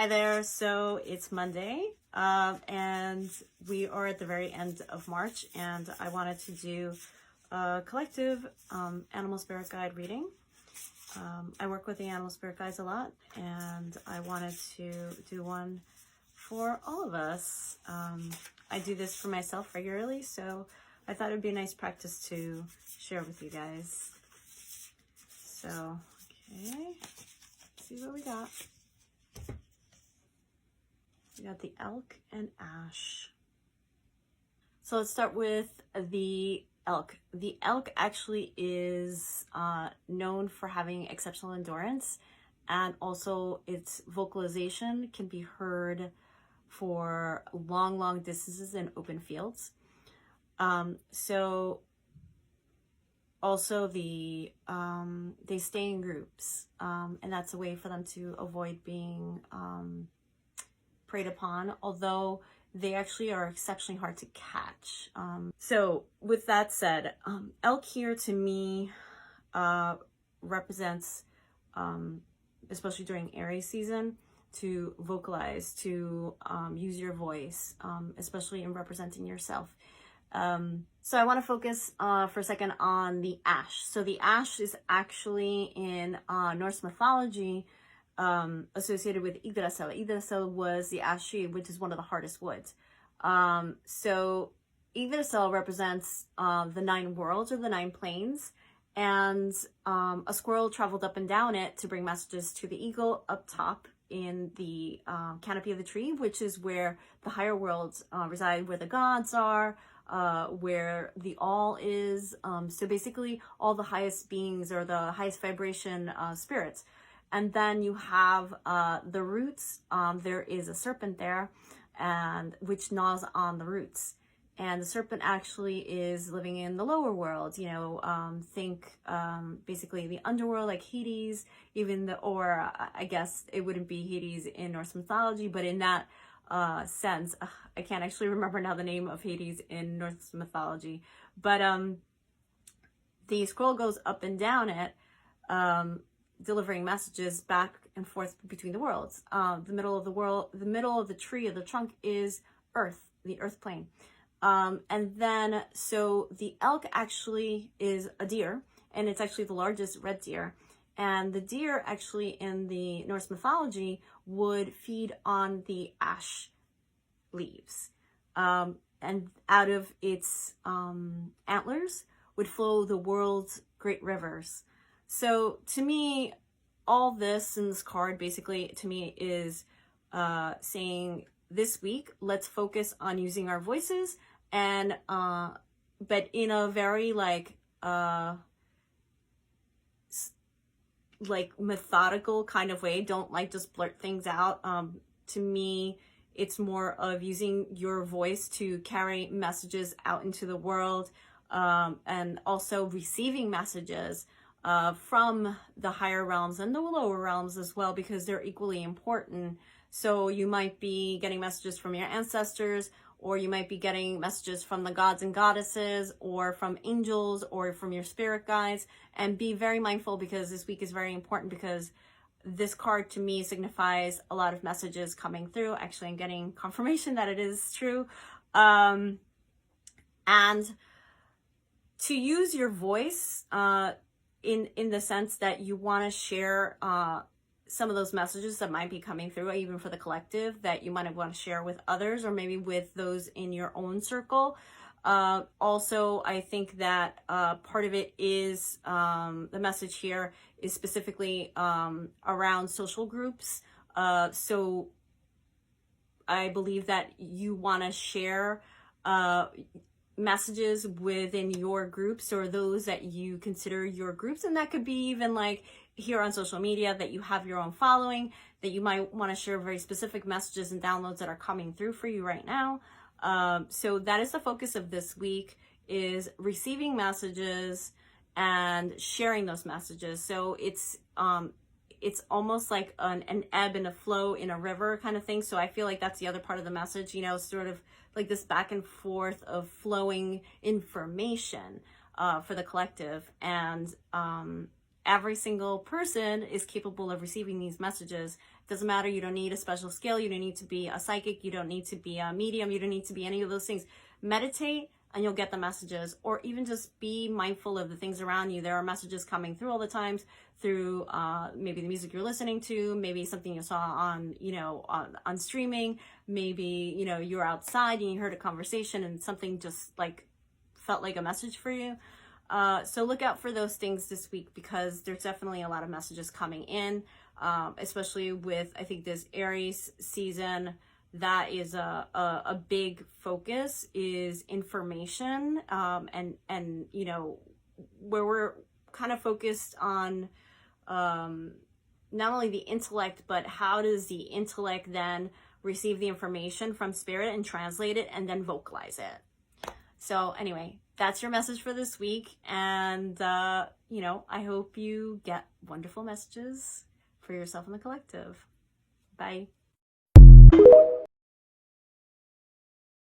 Hi there. So it's Monday, and we are at the very end of March, and I wanted to do a collective animal spirit guide reading. I work with the animal spirit guides a lot, and I wanted to do one for all of us. I do this for myself regularly, so I thought it would be a nice practice to share with you guys. So, okay, let's see what we got. We got the elk and ash. So let's start with the elk. The elk actually is known for having exceptional endurance, and also its vocalization can be heard for long distances in open fields. So also they stay in groups, and that's a way for them to avoid being preyed upon, although they actually are exceptionally hard to catch. So with that said, elk here to me represents, especially during Aries season, to vocalize, to use your voice, especially in representing yourself. So I want to focus for a second on the ash. So the ash is actually in Norse mythology associated with Yggdrasil. Yggdrasil was the ash tree, which is one of the hardest woods. So Yggdrasil represents the 9 worlds or the 9 planes, and a squirrel traveled up and down it to bring messages to the eagle up top in the canopy of the tree, which is where the higher worlds reside, where the gods are, where the all is. So basically all the highest beings or the highest vibration spirits. And then you have the roots. There is a serpent there, and which gnaws on the roots. And the serpent actually is living in the lower world. You know, think basically the underworld, like Hades. Or I guess it wouldn't be Hades in Norse mythology, but in that sense, I can't actually remember now the name of Hades in Norse mythology. But the scroll goes up and down it. Delivering messages back and forth between the worlds. The middle of the tree, of the trunk, is Earth, the Earth plane. And then, so the elk actually is a deer, and it's actually the largest red deer. And the deer actually in the Norse mythology would feed on the ash leaves. And out of its antlers would flow the world's great rivers. So to me, all this in this card basically to me is saying this week, let's focus on using our voices, and but in a very like methodical kind of way. Don't like just blurt things out. To me, it's more of using your voice to carry messages out into the world, and also receiving messages from the higher realms and the lower realms as well, because they're equally important. So you might be getting messages from your ancestors, or you might be getting messages from the gods and goddesses, or from angels, or from your spirit guides. And be very mindful, because this week is very important, because this card to me signifies a lot of messages coming through. Actually, I'm getting confirmation that it is true. And to use your voice, in the sense that you want to share some of those messages that might be coming through, even for the collective, that you might want to share with others, or maybe with those in your own circle. Also, I think that part of it is the message here is specifically around social groups. So I believe that you want to share messages within your groups, or those that you consider your groups. And that could be even like here on social media, that you have your own following, that you might want to share very specific messages and downloads that are coming through for you right now. So that is the focus of this week, is receiving messages and sharing those messages. So it's almost like an ebb and a flow in a river kind of thing. So I feel like that's the other part of the message, you know, sort of like this back and forth of flowing information for the collective. And every single person is capable of receiving these messages Doesn't matter. You don't need a special skill. You don't need to be a psychic. You don't need to be a medium. You don't need to be any of those things. Meditate and you'll get the messages, or even just be mindful of the things around you. There are messages coming through all the times through maybe the music you're listening to, maybe something you saw on, on streaming, maybe, you're outside and you heard a conversation and something just like felt like a message for you. So look out for those things this week, because there's definitely a lot of messages coming in, especially with, I think, this Aries season. That is a big focus, is information, and where we're kind of focused on not only the intellect, but how does the intellect then receive the information from spirit and translate it and then vocalize it. So anyway, that's your message for this week. And, I hope you get wonderful messages for yourself and the collective. Bye.